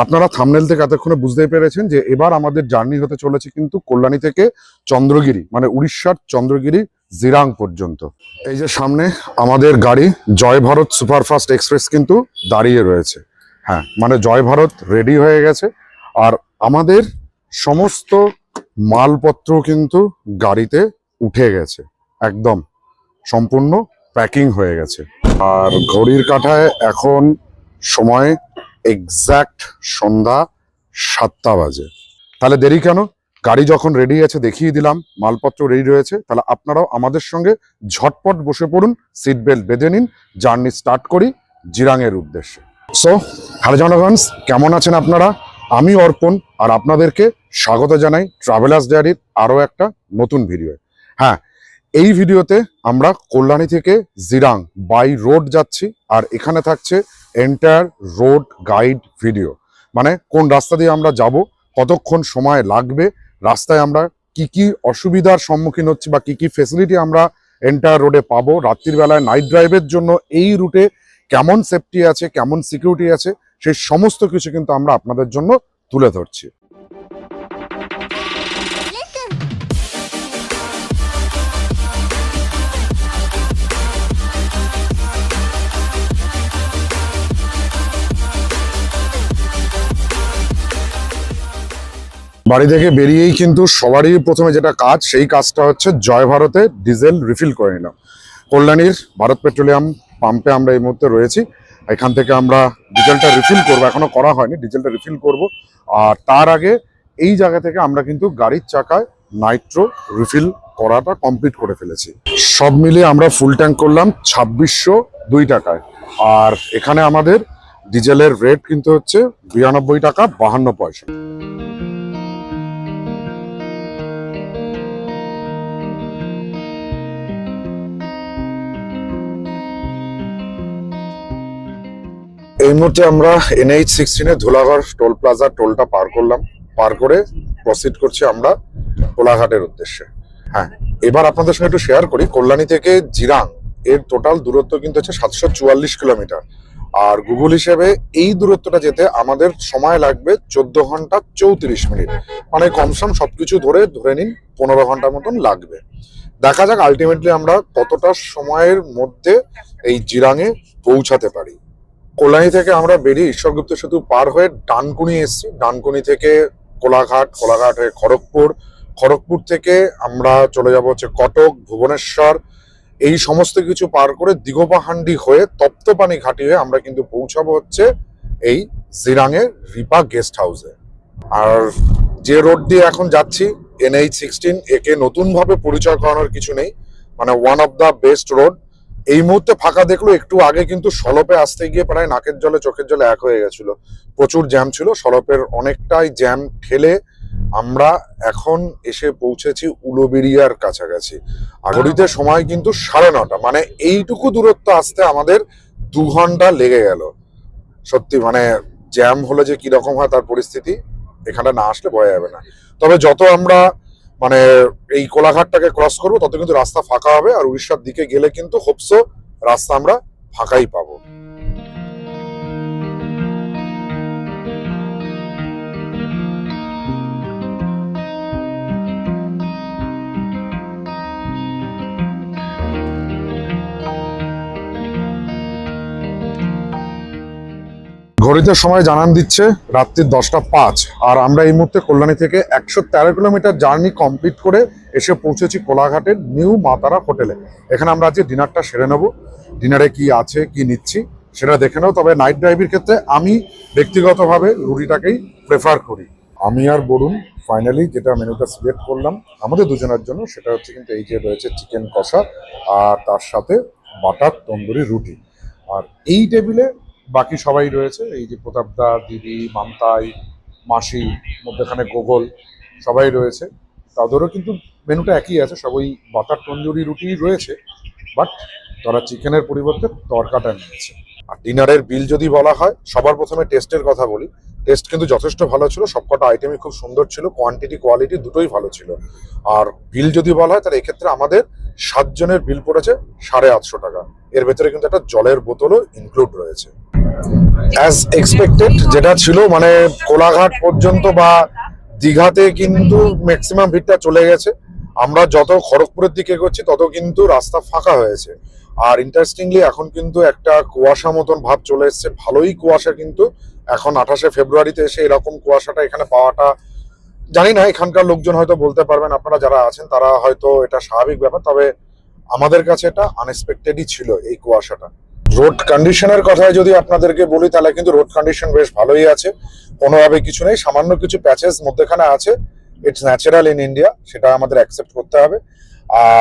আপনারা থাম্বনেল থেকে এতক্ষণে বুঝতেই পেরেছেন যে এবার আমাদের জার্নি হতে চলেছে কিন্তু কল্যাণী থেকে চন্দ্রগিরি মানে উড়িষ্যার চন্দ্রগিরি জিরাং পর্যন্ত। এই যে সামনে আমাদের গাড়ি জয় ভারত সুপারফাস্ট এক্সপ্রেস কিন্তু দাঁড়িয়ে রয়েছে। হ্যাঁ, মানে জয় ভারত রেডি হয়ে গেছে আর আমাদের সমস্ত মালপত্র কিন্তু গাড়িতে উঠে গেছে, একদম সম্পূর্ণ প্যাকিং হয়ে গেছে। আর ঘড়ির কাঁটায় এখন সময় এক্সাক্ট সন্ধ্যা 7টা বাজে। তাহলে দেরি কেন? গাড়ি যখন রেডি আছে দেখিয়ে দিলাম, মালপত্র রেডি রয়েছে, তাহলে আপনারাও আমাদের সঙ্গে ঝটপট বসে পড়ুন, সিট বেল্ট বেঁধে নিন, জার্নি স্টার্ট করি জিরাঙের উদ্দেশ্যে। সো হ্যালো জনগণস, কেমন আছেন আপনারা? আমি অর্পণ আর আপনাদেরকে স্বাগত জানাই ট্রাভেলার্স ডায়েরির আরও একটা নতুন ভিডিও। হ্যাঁ, এই ভিডিওতে আমরা কল্যাণী থেকে জিরাং বাই রোড যাচ্ছি আর এখানে থাকছে এন্টায়ার রোড গাইড ভিডিও, মানে কোন রাস্তা দিয়ে আমরা যাব, কতক্ষণ সময় লাগবে, রাস্তায় আমরা কি কি অসুবিধার সম্মুখীন হচ্ছি বা কি কি ফেসিলিটি আমরা এন্টায়ার রোডে পাবো, রাত্রির বেলায় নাইট ড্রাইভের জন্য এই রুটে কেমন সেফটি আছে, কেমন সিকিউরিটি আছে, সেই সমস্ত কিছু কিন্তু আমরা আপনাদের জন্য তুলে ধরছি। বাড়ি থেকে বেরিয়েই কিন্তু সবারই প্রথমে যেটা কাজ, সেই কাজটা হচ্ছে জয় ভারতে ডিজেল রিফিল করে নিলাম। কল্যাণীর ভারত পেট্রোলিয়াম পাম্পে আমরা এই মুহূর্তে রয়েছি। এখান থেকে আমরা ডিজেলটা রিফিল করব, এখনো করা হয়নি, ডিজেলটা রিফিল করব। আর তার আগে এই জায়গা থেকে আমরা কিন্তু গাড়ির চাকায় নাইট্রো রিফিল করাটা কমপ্লিট করে ফেলেছি। সব মিলিয়ে আমরা ফুল ট্যাঙ্ক করলাম 2602 টাকায়। আর এখানে আমাদের ডিজেলের রেট কিন্তু হচ্ছে 92 টাকা 52 পয়সা। এই মুহূর্তে আমরা NH-16 ধুলাগড় টোল প্লাজা টোলটা পার করলাম, পার করে প্রসিড করছি আমরা কোলাঘাটের উদ্দেশ্যে। হ্যাঁ, এবার আপনাদের সঙ্গে একটু শেয়ার করি, কল্যাণী থেকে জিরাং এর টোটাল দূরত্ব কিন্তু হচ্ছে 744 কিলোমিটার। আর গুগল হিসেবে এই দূরত্বটা যেতে আমাদের সময় লাগবে 14 ঘন্টা 34 মিনিট, মানে কমসম সবকিছু ধরে নিন 15 ঘন্টার মতন লাগবে। দেখা যাক আলটিমেটলি আমরা কতটা সময়ের মধ্যে এই জিরাঙে পৌঁছাতে পারি। কল্যাণী থেকে আমরা বেরিয়ে ঈশ্বরগুপ্ত সেতু পার হয়ে ডানকুনি এসেছি, ডানকুনি থেকে কোলাঘাট, কোলাঘাট হয়ে খড়গপুর, খড়গপুর থেকে আমরা চলে যাব হচ্ছে কটক, ভুবনেশ্বর, এই সমস্ত কিছু পার করে দিগোপাহান্ডি হয়ে তপ্তপানি ঘাটি হয়ে আমরা কিন্তু পৌঁছাবো হচ্ছে এই জিরাঙের রিপা গেস্ট হাউসে। আর যে রোড দিয়ে এখন যাচ্ছি NH-16, একে নতুনভাবে পরিচয় করানোর কিছু নেই, মানে one of the best road. এই মুহূর্তে ফাঁকা দেখলো, একটু আগে কিন্তু সলপে আসতে গিয়ে প্রায় নাকের জলে চোখের জলে এক হয়ে গেছিল, প্রচুর জ্যাম ছিল। সলপের অনেকটাই জ্যাম ঠেলে আমরা এখন এসে পৌঁছেছি উলুবেড়িয়ার কাছাকাছি। আর ঘড়িতে সময় কিন্তু 9:30, মানে এইটুকু দূরত্ব আসতে আমাদের 2 ঘন্টা লেগে গেল। সত্যি মানে জ্যাম হলে যে কিরকম হয় তার পরিস্থিতি এখানে না আসলে বোঝা যাবে না। তবে যত আমরা মানে এই কোলাঘাটটাকে ক্রস করবো তত কিন্তু রাস্তা ফাঁকা হবে, আর উড়িষ্যার দিকে গেলে কিন্তু হোপসো রাস্তা আমরা ফাঁকাই পাবো। ঘড়িতে সময় জানান দিচ্ছে রাত্রি 10টা 5, আর আমরা এই মুহূর্তে কল্যাণী থেকে 113 কিলোমিটার জার্নি কমপ্লিট করে এসে পৌঁছেছি কোলাঘাটের নিউ মাতারা হোটেলে। এখানে আমরা আজকে ডিনারটা সেরে নেব। ডিনারে কি আছে কি নিচ্ছি সেটা দেখে নেব। তবে নাইট ড্রাইভের ক্ষেত্রে আমি ব্যক্তিগতভাবে রুটিটাকেই প্রেফার করি। আমি আর বরুণ ফাইনালি যেটা মেনুটা সিলেক্ট করলাম আমাদের দুজনের জন্য, সেটা হচ্ছে কিন্তু এই যে রয়েছে চিকেন কষা আর তার সাথে বাটার তন্দুরি রুটি। আর এই টেবিলে বাকি সবাই রয়েছে, এই যে প্রতাপদা, দিদি, মামতাই, মাসি, মধ্যখানে গোগল, সবাই রয়েছে। তাদেরও কিন্তু মেনুটা একই আছে, সব ওই বাটার তন্দুরি রুটি রয়েছে, বাট তারা চিকেনের পরিবর্তে তড়কাটা নিয়েছে। আর ডিনারের বিল যদি বলা হয়, সবার প্রথমে টেস্টের কথা বলি। টেস্ট কিন্তু যথেষ্ট ভালো ছিল, সবকটা আইটেমই খুব সুন্দর ছিল, কোয়ান্টিটি কোয়ালিটি দুটোই ভালো ছিল। আর বিল যদি বলা হয় তাহলে এক্ষেত্রে আমাদের 7 জনের বিল পড়েছে 850 টাকা। এর ভেতরে কিন্তু একটা জলের বোতলও ইনক্লুড রয়েছে। অ্যাজ এক্সপেক্টেড যেটা ছিল, মানে কোলাঘাট পর্যন্ত বা দীঘাতে কিন্তু ম্যাক্সিমাম ভিড়টা চলে গেছে। আমরা যত খড়গপুরের দিকে এগোচ্ছি তত কিন্তু রাস্তা ফাঁকা হয়েছে। আর ইন্টারেস্টিংলি এখন কিন্তু একটা কুয়াশা মতন ভাব চলে এসছে, ভালোই কুয়াশা। কিন্তু এখন 28শে ফেব্রুয়ারিতে এসে এরকম কুয়াশাটা এখানে পাওয়াটা, জানি না এখানকার লোকজন হয়তো বলতে পারবেন, আপনারা যারা আছেন তারা হয়তো এটা স্বাভাবিক ব্যাপার, তবে আমাদের কাছে এটা আনএক্সপেক্টেডই ছিল এই কুয়াশাটা। রোড কন্ডিশনের কথায় যদি আপনাদেরকে বলি তাহলে কিন্তু রোড কন্ডিশন বেশ ভালোই আছে, কোনোভাবে কিছু নেই। সামান্য কিছু প্যাচেস মধ্যেখানে আছে, ইটস ন্যাচারাল ইন ইন্ডিয়া, সেটা আমাদের অ্যাকসেপ্ট করতে হবে।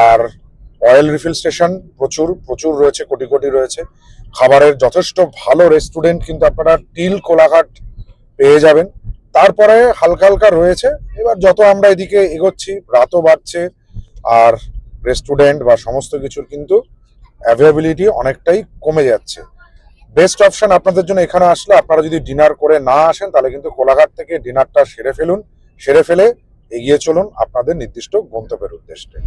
আর অয়েল রিফিল স্টেশন প্রচুর প্রচুর রয়েছে, কোটি কোটি রয়েছে। খাবারের যথেষ্ট ভালো রেস্টুরেন্ট কিন্তু আপনারা টিল কোলাঘাট পেয়ে যাবেন। তারপরে হালকা হালকা রয়েছে, এবার যত আমরা এদিকে এগোচ্ছি রাতও বাড়ছে, আর রেস্টুরেন্ট বা সমস্ত কিছুর কিন্তু অ্যাভেলেবিলিটি অনেকটাই কমে যাচ্ছে। বেস্ট অপশন আপনাদের জন্য এখানে আসলে, আপনারা যদি ডিনার করে না আসেন তাহলে কিন্তু কোলাঘাট থেকে ডিনারটা সেরে ফেলুন, সেরে ফেলে এগিয়ে চলুন আপনাদের নির্দিষ্ট গন্তব্যের উদ্দেশ্যে।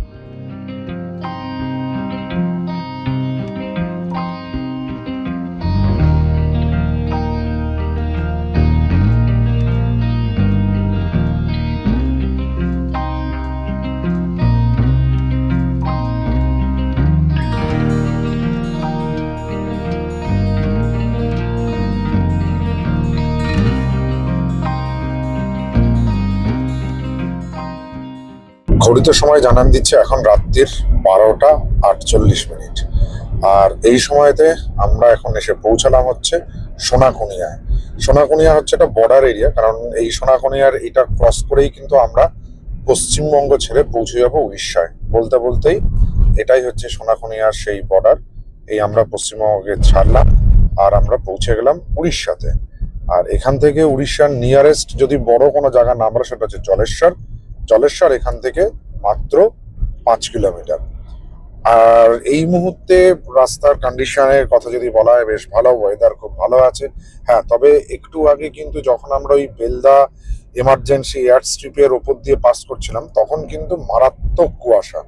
ঘড়িতে সময় জানান দিচ্ছে এখন রাত্রির 12টা 48 মিনিট। আর এই সময়তে আমরা এখন এসে পৌঁছালাম হচ্ছে সোনাকুনিয়ায়। সোনাকুনিয়া হচ্ছে একটা বর্ডার এরিয়া, কারণ এই সোনাকুনিয়ার এটা ক্রস করেই কিন্তু আমরা পশ্চিমবঙ্গ ছেড়ে পৌঁছে যাবো উড়িষ্যায়। বলতে বলতেই এটাই হচ্ছে সোনাকুনিয়ার সেই বর্ডার। এই আমরা পশ্চিমবঙ্গে ছাড়লাম আর আমরা পৌঁছে গেলাম উড়িষ্যাতে। আর এখান থেকে উড়িষ্যার নিয়ারেস্ট যদি বড় কোনো জায়গা নাম আমরা, সেটা হচ্ছে জলেশ্বর। জলেশ্বর এখান থেকে মাত্র 5 কিলোমিটার। আর এই মুহূর্তে রাস্তার কন্ডিশনের কথা যদি বলা হয়, বেশ ভালো, ওয়েদার খুব ভালো আছে। হ্যাঁ, তবে একটু আগে কিন্তু যখন আমরা ওই বেলদা এমার্জেন্সি এয়ার স্ট্রিপের ওপর দিয়ে পাস করছিলাম তখন কিন্তু মারাত্মক কুয়াশা,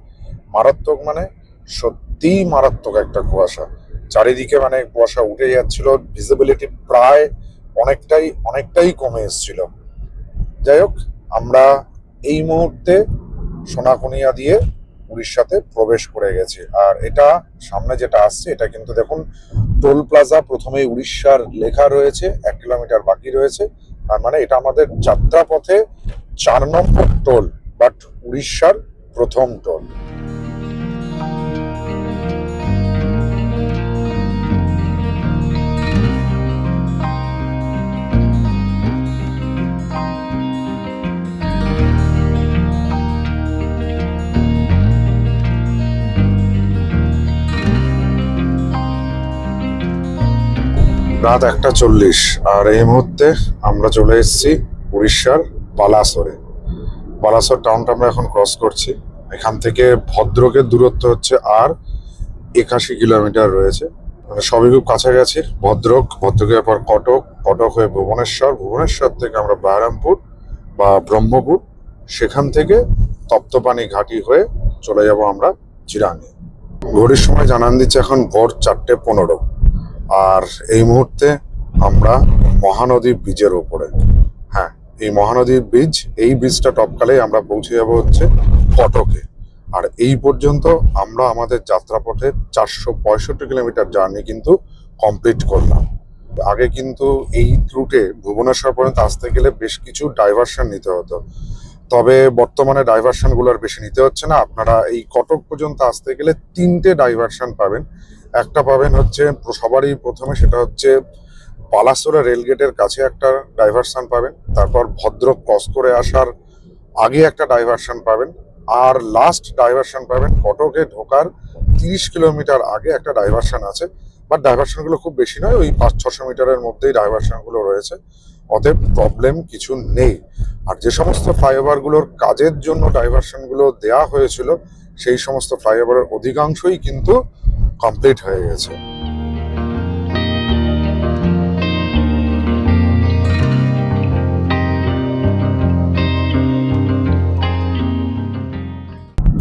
মারাত্মক মানে সত্যিই মারাত্মক একটা কুয়াশা। চারিদিকে মানে কুয়াশা উঠে যাচ্ছিল, ভিজিবিলিটি প্রায় অনেকটাই কমে এসেছিল। যাই হোক, আমরা এই মুহূর্তে সোনাকুনিয়া দিয়ে উড়িষ্যাতে প্রবেশ করে গেছি। আর এটা সামনে যেটা আসছে এটা কিন্তু দেখুন টোল প্লাজা, প্রথমেই উড়িষ্যার লেখা রয়েছে, 1 কিলোমিটার বাকি রয়েছে। তার মানে এটা আমাদের যাত্রাপথে 4 নম্বর টোল, বাট উড়িষ্যার প্রথম টোল। রাত 1:40, আর এই মুহূর্তে আমরা চলে এসেছি উড়িষ্যার বালাসোরে। বালাসোর টাউনটা আমরা এখন ক্রস করছি। এখান থেকে ভদ্রকের দূরত্ব হচ্ছে আর 81 কিলোমিটার রয়েছে, মানে সবই খুব কাছাকাছি। ভদ্রকের পর কটক হয়ে ভুবনেশ্বর, ভুবনেশ্বর থেকে আমরা বারামপুর বা ব্রহ্মপুর, সেখান থেকে তপ্তপানি ঘাটি হয়ে চলে যাব আমরা চিরাঙে। ঘড়ির সময় জানান দিচ্ছে এখন ভোর 4:15। আর এই মুহূর্তে আমরা মহানদী ব্রিজের উপরে। হ্যাঁ, এই মহানদীর ব্রিজ, এই ব্রিজটা টপকালেই আমরা পৌঁছে যাব হচ্ছে কটকে। আর এই পর্যন্ত আমরা আমাদের যাত্রাপথে 465 কিলোমিটার জার্নি কিন্তু কমপ্লিট করলাম। আগে কিন্তু এই রুটে ভুবনেশ্বর পর্যন্ত আসতে গেলে বেশ কিছু ডাইভারশন নিতে হতো, তবে বর্তমানে ডাইভারশনগুলোর বেশি নিতে হচ্ছে না। আপনারা এই কটক পর্যন্ত আসতে গেলে 3টে ডাইভারশন পাবেন। একটা পাবেন হচ্ছে সবারই প্রথমে, সেটা হচ্ছে বালাসোরে রেলগেটের কাছে একটা ডাইভারশন পাবেন, তারপর ভদ্রক ক্রস করে আসার আগে একটা ডাইভারশন পাবেন, আর লাস্ট ডাইভারশন পাবেন কটকে ঢোকার 30 কিলোমিটার আগে একটা ডাইভারশন আছে। বাট ডাইভারশনগুলো খুব বেশি নয়, ওই 500-600 মিটারের মধ্যেই ডাইভারশনগুলো রয়েছে, অতএব প্রবলেম কিছু নেই। আর যে সমস্ত ফ্লাইওভারগুলোর কাজের জন্য ডাইভারশনগুলো দেওয়া হয়েছিল সেই সমস্ত ফ্লাইওভারের অধিকাংশই কিন্তু কমপ্লিট হয়ে গেছে।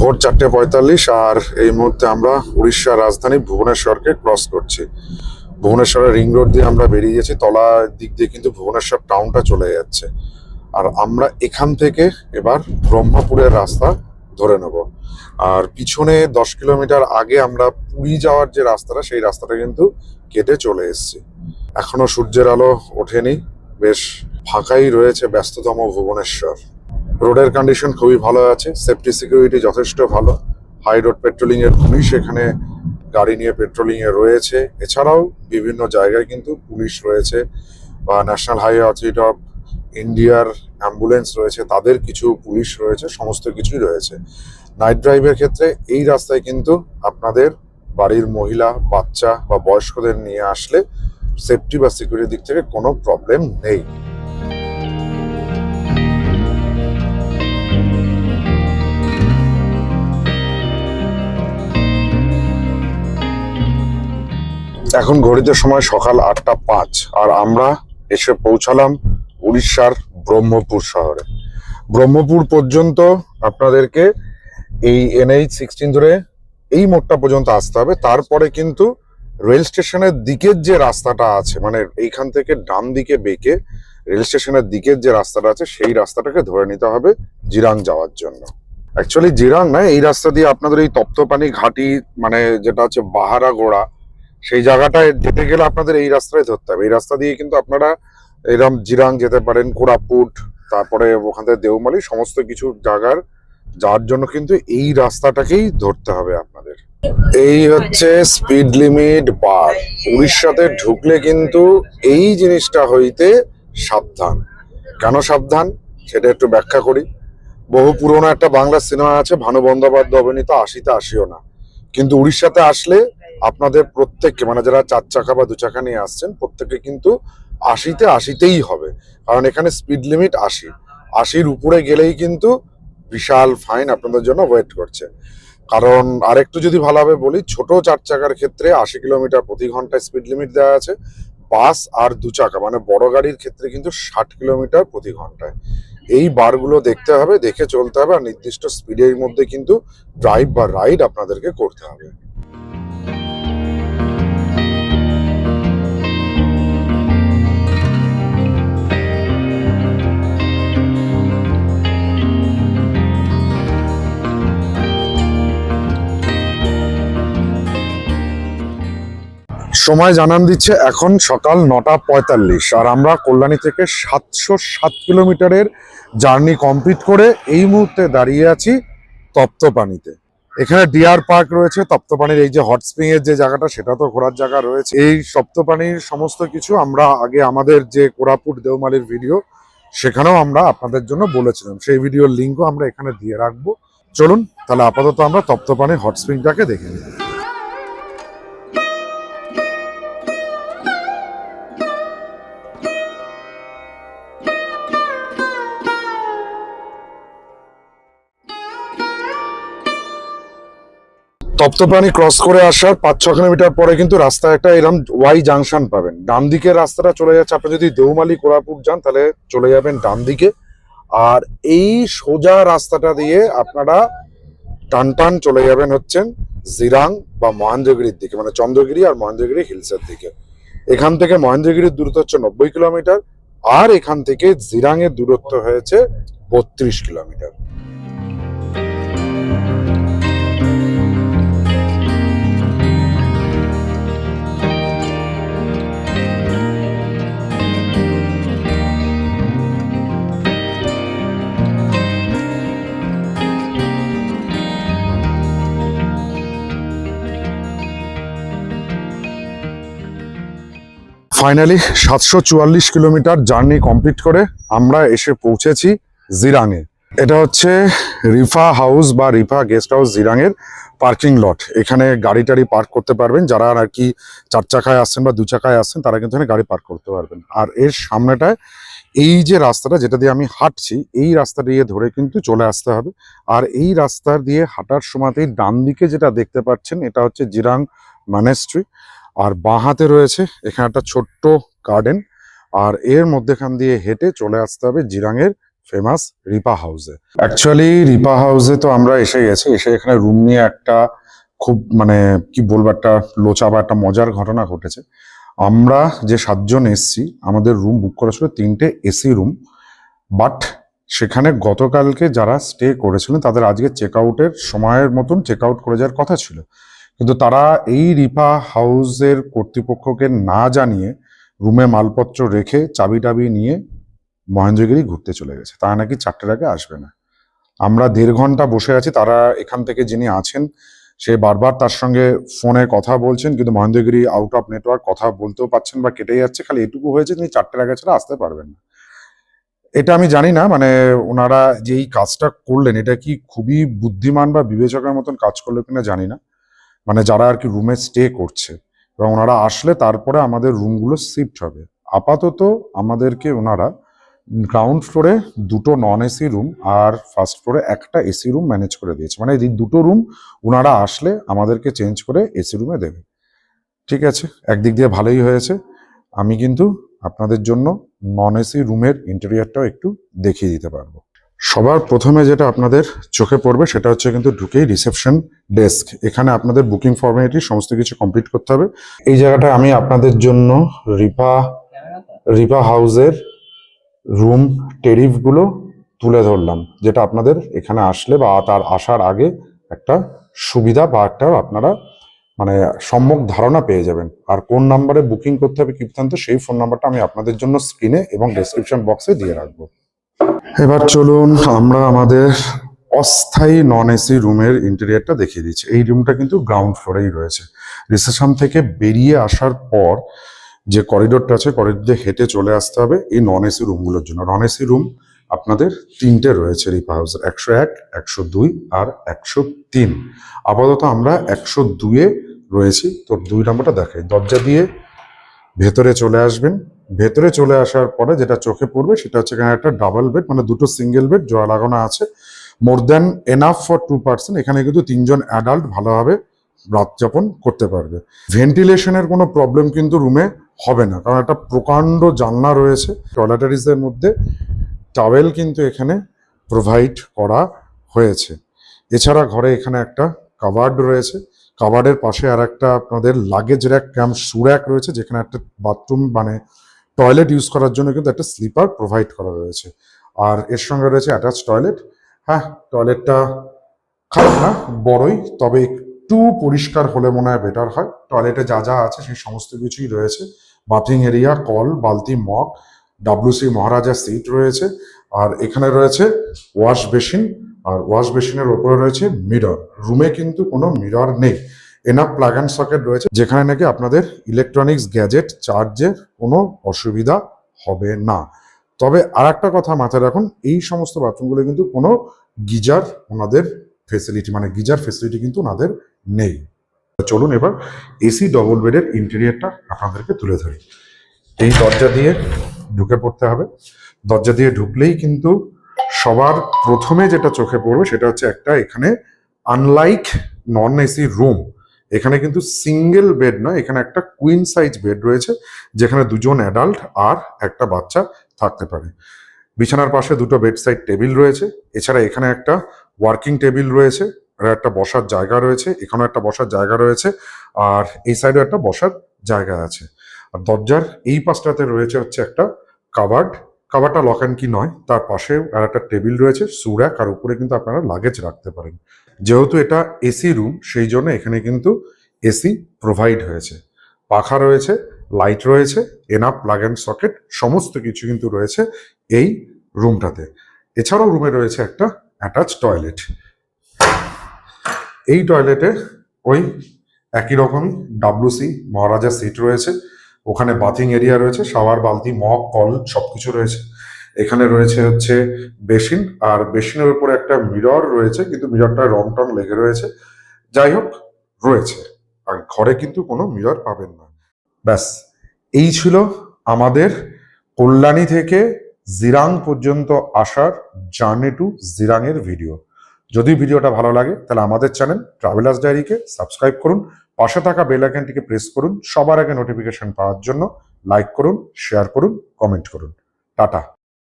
ভোর ভোর 4:45 আর এই মুহূর্তে আমরা উড়িষ্যার রাজধানী ভুবনেশ্বরকে ক্রস করছি। ভুবনেশ্বরের রিং রোড দিয়ে আমরা বেরিয়ে গেছি, তলা দিক দিয়ে কিন্তু ভুবনেশ্বর টাউনটা চলে যাচ্ছে। আর আমরা এখান থেকে এবার ব্রহ্মপুরের রাস্তা ধরে নেব। আর পিছনে 10 কিলোমিটার আগে আমরা পুরী যাওয়ার যে রাস্তাটা, সেই রাস্তাটা কিন্তু কেটে চলে এসেছি। এখনো সূর্যের আলো ওঠেনি, বেশ ফাঁকাই রয়েছে ব্যস্ততম ভুবনেশ্বর। রোডের কন্ডিশন খুবই ভালো আছে, সেফটি সিকিউরিটি যথেষ্ট ভালো। হাই রোড পেট্রোলিং এর পুলিশ এখানে গাড়ি নিয়ে পেট্রোলিং এ রয়েছে। এছাড়াও বিভিন্ন জায়গায় কিন্তু পুলিশ রয়েছে, বা ন্যাশনাল হাইওয়ে অথরিটি অফ ইন্ডিয়ার অ্যাম্বুলেন্স রয়েছে, তাদের কিছু পুলিশ রয়েছে, সমস্ত কিছুই রয়েছে। নাইট ড্রাইভের ক্ষেত্রে এই রাস্তায় কিন্তু আপনাদের বাড়ির মহিলা, বাচ্চা বা বয়স্কদের নিয়ে আসলে সেফটি বা সিকিউরিটির দিক থেকে কোনো প্রবলেম নেই। এখন ঘড়িতে সময় সকাল 8:05 আর আমরা এসে পৌঁছালাম উড়িষ্যার ব্রহ্মপুর শহরে। ব্রহ্মপুর পর্যন্ত আপনাদেরকে এই NH-16 ধরে এই মোড়টা পর্যন্ত আসতে হবে। তারপরে কিন্তু রেল স্টেশনের দিকের যে রাস্তাটা আছে, মানে এইখান থেকে ডান দিকে বেঁকে রেল স্টেশনের দিকের যে রাস্তাটা আছে, সেই রাস্তাটাকে ধরে নিতে হবে জিরাং যাওয়ার জন্য। অ্যাকচুয়ালি জিরাং না, এই রাস্তা দিয়ে আপনাদের এই তপ্তপানি ঘাটি, মানে যেটা হচ্ছে বাহারাগোড়া, সেই জায়গাটায় যেতে গেলে আপনাদের এই রাস্তায় ধরতে হবে। এই রাস্তা দিয়ে কিন্তু আপনারা এরকম জিরাং যেতে পারেন, কোরাপুট, তারপরে ওখান থেকে দেওমালি, সমস্ত কিছু জায়গার যাওয়ার জন্য কিন্তু এই রাস্তাটাকেই ধরতে হবে আপনাদের। এই হচ্ছে স্পিড লিমিট বার। উড়িষ্যাতে ঢুকলে কিন্তু এই জিনিসটা হইতে সাবধান। কেন সাবধান সেটা একটু ব্যাখ্যা করি। বহু পুরোনো একটা বাংলা সিনেমা আছে, ভানু বন্দ্যোপাধ্যায় অভিনীত, 80তে আসিও না। কিন্তু উড়িষ্যাতে আসলে আপনাদের প্রত্যেককে, মানে যারা 4 চাকা বা 2 চাকা নিয়ে আসছেন, প্রত্যেককে কিন্তু 80তে আসিতেই হবে। কারণ এখানে স্পিড লিমিট 80-80-র উপরে গেলেই কিন্তু বিশাল ফাইন আপনাদের জন্য ওয়েট করছে। কারণ আরেকটু যদি ভালোভাবে বলি, ছোট 4 চাকার ক্ষেত্রে 80 কিলোমিটার প্রতি ঘন্টায় স্পিড লিমিট দেওয়া আছে। বাস আর 2 চাকা মানে বড় গাড়ির ক্ষেত্রে কিন্তু 60 কিলোমিটার প্রতি ঘন্টায়। এই বারগুলো দেখতে হবে, দেখে চলতে হবে, আর নির্দিষ্ট স্পিডের মধ্যে কিন্তু ড্রাইভ বা রাইড আপনাদেরকে করতে হবে। সময় জানান দিচ্ছে এখন সকাল 9:45 আর আমরা কল্যাণী থেকে 707 কিলোমিটারের জার্নি কমপ্লিট করে এই মুহূর্তে দাঁড়িয়ে আছি তপ্তপানিতে। এখানে ডিয়ার পার্ক রয়েছে, তপ্তপানির এই যে হট স্প্রিং এর যে জায়গাটা, সেটা তো ঘোরার জায়গা রয়েছে। এই তপ্তপানির সমস্ত কিছু আমরা আগে আমাদের যে কোরাপুট দেওমালির ভিডিও, সেখানেও আমরা আপনাদের জন্য বলেছিলাম, সেই ভিডিওর লিঙ্কও আমরা এখানে দিয়ে রাখবো। চলুন তাহলে আপাতত আমরা তপ্তপানির হট স্প্রিংটাকে দেখে নিই। তপ্তপানি ক্রস করে আসার 5-6 কিলোমিটার পরে কিন্তু রাস্তায় একটা এরকম ওয়াই জাংশন পাবেন। ডান দিকের রাস্তাটা চলে যাচ্ছে, আপনি যদি দেওমালি কোরাপুট যান তাহলে চলে যাবেন ডান দিকে। আর এই সোজা রাস্তাটা দিয়ে আপনারা টান চলে যাবেন হচ্ছেন জিরাং বা মহেন্দ্রগিরির দিকে, মানে চন্দ্রগিরি আর মহেন্দ্রগিরি হিলসের দিকে। এখান থেকে মহেন্দ্রগিরির দূরত্ব হচ্ছে 90 কিলোমিটার, আর এখান থেকে জিরাং এর দূরত্ব হয়েছে 32 kilometre. Finally 744 kilometre journey complete করে আমরা এসে পৌঁছেছি জিরাঙে। এটা হচ্ছে রিফা হাউস বা রিফা গেস্ট হাউস জিরাঙের পার্কিং লট। এখানে গাড়ি টাড়ি পার্ক করতে পারবেন, যারা আর কি 4 চাকায় আসছেন বা 2 চাকায় আসছেন তারা কিন্তু এখানে গাড়ি পার্ক করতে পারবেন। আর এর সামনেটায় এই যে রাস্তাটা যেটা দিয়ে আমি হাঁটছি, এই রাস্তা দিয়ে ধরে কিন্তু চলে আসতে হবে। আর এই রাস্তা দিয়ে হাঁটার সময়তেই ডান দিকে যেটা দেখতে পাচ্ছেন, এটা হচ্ছে জিরাং মনেস্ট্রি। আর বাঁ হাতে রয়েছে এখানে একটা ছোট্ট গার্ডেন, আর এর মধ্যেখান দিয়ে হেঁটে চলে আসতে হবে জিরাঙের ফেমাস রিপা হাউসে। অ্যাকচুয়ালি রিপা হাউসে তো আমরা এসে গেছি, এসে এখানে রুম নিয়ে একটা খুব মানে কি বলবো, একটা লোচা বা একটা মজার ঘটনা ঘটেছে। আমরা যে 7 জন এসছি, আমাদের রুম বুক করা ছিল 3টে এসি রুম, বাট সেখানে গতকালকে যারা স্টে করেছিলেন তাদের আজকে চেক আউটের সময়ের মতন চেক আউট করে যাওয়ার কথা ছিল, কিন্তু তারা এই রিপা হাউসের কর্তৃপক্ষকে না জানিয়ে রুমে মালপত্র রেখে চাবি টাবি নিয়ে মহেন্দ্রগিরি ঘুরতে চলে গেছে। তারা নাকি 4টের আগে আসবে না। আমরা 1.5 ঘন্টা বসে আছি, তারা এখান থেকে যিনি আছেন সে বারবার তার সঙ্গে ফোনে কথা বলছেন, কিন্তু মহেন্দ্রগিরি আউট অফ নেটওয়ার্ক, কথা বলতেও পারছেন বা কেটে যাচ্ছে। খালি এটুকু হয়েছে তিনি 4টের আগে ছাড়া আসতে পারবেন না। এটা আমি জানি না, মানে ওনারা যে এই কাজটা করলেন এটা কি খুবই বুদ্ধিমান বা বিবেচকের মতন কাজ করলো কিনা জানি না, মানে যারা আর কি রুমে স্টে করছে, এবং ওনারা আসলে তারপরে আমাদের রুমগুলো শিফট হবে। আপাতত আমাদেরকে ওনারা গ্রাউন্ড ফ্লোরে 2টো নন এসি রুম আর ফার্স্ট ফ্লোরে একটা এসি রুম ম্যানেজ করে দিয়েছে, মানে এই 2টো রুম ওনারা আসলে আমাদেরকে চেঞ্জ করে এসি রুমে দেবে। ঠিক আছে, একদিক দিয়ে ভালোই হয়েছে। আমি কিন্তু আপনাদের জন্য নন এসি রুমের ইন্টেরিয়রটাও একটু দেখিয়ে দিতে পারবো। সবার প্রথমে যেটা আপনাদের চোখে পড়বে সেটা হচ্ছে কিন্তু ঢুকেই রিসেপশন ডেস্ক। এখানে আপনাদের বুকিং ফর্মালিটি সমস্ত কিছু কমপ্লিট করতে হবে। এই জায়গাটা আমি আপনাদের জন্য রিপা হাউসের রুম টেরিফগুলো তুলে ধরলাম, যেটা আপনাদের এখানে আসলে বা তার আসার আগে একটা সুবিধা বা একটা আপনারা মানে সম্যক ধারণা পেয়ে যাবেন। আর কোন নাম্বারে বুকিং করতে হবে কি বৃত্তান্ত, সেই ফোন নাম্বারটা আমি আপনাদের জন্য স্ক্রিনে এবং ডেসক্রিপশন বক্সে দিয়ে রাখবো। এবার চলুন আমরা আমাদের অস্থায়ী নন এসি রুমের ইন্টেরিয়রটা দেখিয়ে দিচ্ছি। এই রুমটা কিন্তু গ্রাউন্ড ফ্লোরেই রয়েছে। রিসেপশন থেকে বেরিয়ে আসার পর যে করিডোরটা আছে, করিডোর দিয়ে হেঁটে চলে আসতে হবে এই নন এসি রুমগুলোর জন্য। নন এসি রুম আপনাদের 3টে রয়েছে রিপা হাউসের, 101, 102 আর 103। আপাতত আমরা 102-এ রয়েছি। তো 2 নম্বরটা দেখাই। দরজা দিয়ে ভেতরে চলে আসবেন। ভেতরে চলে আসার পরে যেটা চোখে পড়বে সেটা হচ্ছে এখানে একটা ডাবল বেড, মানে 2টো সিঙ্গেল বেড জোড়া লাগানো আছে, more than enough for 2 person. এখানে কিন্তু 3 জন অ্যাডাল্ট ভালোভাবে রাত যাপন করতে পারবে। ভেন্টিলেশনের কোনো প্রবলেম কিন্তু রুমে হবে না, কারণ একটা প্রকাণ্ড জানলা রয়েছে। টয়লেটারিজের মধ্যে টাওয়েল কিন্তু এখানে প্রোভাইড করা হয়েছে। এছাড়া ঘরে এখানে একটা কাভার্ড রয়েছে, কাভার্ডের পাশে আর একটা আপনাদের লাগেজ র্যাক কাম শু র্যাক রয়েছে, যেখানে একটা বাথরুম মানে টয়লেট ইউজ করার জন্য কিন্তু একটা স্লিপার প্রোভাইড করা রয়েছে। আর এর সঙ্গে রয়েছে অ্যাটাচ টয়লেট। হ্যাঁ, টয়লেটটা খারাপ না, বড়ই, তবে একটু পরিষ্কার হলে মনে হয় বেটার হয়। টয়লেটে যা যা আছে সেই সমস্ত কিছুই রয়েছে। বাথিং এরিয়া, কল, বালতি, মগ, WC মহারাজা সিট রয়েছে। আর এখানে রয়েছে ওয়াশ বেসিন, আর ওয়াশ বেসিনের ওপরে রয়েছে মিরর। রুমে কিন্তু কোনো মিরর নেই। এনাফ প্লাগ অ্যান্ড সকেট রয়েছে, যেখানে নাকি আপনাদের ইলেকট্রনিক্স গ্যাজেট চার্জের কোনো অসুবিধা হবে না। তবে আর একটা কথা মাথায় রাখুন, এই সমস্ত বাথরুমগুলো কিন্তু কোনো গিজার ওনাদের ফেসিলিটি, মানে গিজার ফেসিলিটি কিন্তু ওনাদের নেই। চলুন এবার এসি ডবল বেডের ইন্টেরিয়রটা আপনাদেরকে তুলে ধরি। এই দরজা দিয়ে ঢুকে পড়তে হবে। দরজা দিয়ে ঢুকলেই কিন্তু সবার প্রথমে যেটা চোখে পড়বে সেটা হচ্ছে একটা, এখানে আনলাইক নন এসি রুম, এখানে কিন্তু সিঙ্গেল বেড নয়, এখানে একটা কুইন সাইজ বেড রয়েছে, যেখানে 2 জন অ্যাডাল্ট আর একটা বাচ্চা থাকতে পারে। বিছানার পাশে 2টো বেড সাইড টেবিল রয়েছে। এছাড়া এখানে একটা ওয়ার্কিং টেবিল রয়েছে, আর একটা বসার জায়গা রয়েছে, এখানেও একটা বসার জায়গা রয়েছে, আর এই সাইডেও একটা বসার জায়গা আছে। আর দরজার এই পাশটাতে রয়েছে হচ্ছে একটা কাভার্ড। কাভারটা লক অ্যান্ড কি নয়, তার পাশে আর একটা টেবিল রয়েছে, শু র্যাক, আর উপরে কিন্তু আপনারা লাগেজ রাখতে পারেন। যেহেতু এটা এসি রুম সেই জন্য এখানে কিন্তু এসি প্রোভাইড হয়েছে, পাখা রয়েছে, লাইট রয়েছে, এনাফ প্লাগ অ্যান্ড সকেট, সমস্ত কিছু কিন্তু রয়েছে এই রুমটাতে। এছাড়াও রুমে রয়েছে একটা অ্যাটাচ টয়লেট। এই টয়লেটে ওই একই রকমই WC মহারাজা সিট রয়েছে, ওখানে বাথিং এরিয়া রয়েছে, শাওয়ার, বালতি, মগ, কল সবকিছু রয়েছে। এখানে রয়েছে হচ্ছে বেসিন, আর বেসিনের উপরে একটা মিরর রয়েছে, কিন্তু মিররটা রং টং লেগে রয়েছে। যাই হোক, রয়েছে। আর ঘরে কিন্তু কোনো মিরর পাবেন না। ব্যাস, এই ছিল আমাদের কল্যাণী থেকে জিরাং পর্যন্ত আসার জার্নি টু জিরাংয়ের ভিডিও। যদি ভিডিওটা ভালো লাগে তাহলে আমাদের চ্যানেল ট্রাভেলার্স ডায়েরিকে সাবস্ক্রাইব করুন, পাশে থাকা বেল আইকনটিকে প্রেস করুন সবার আগে নোটিফিকেশন পাওয়ার জন্য। লাইক করুন, শেয়ার করুন, কমেন্ট করুন। টাটা।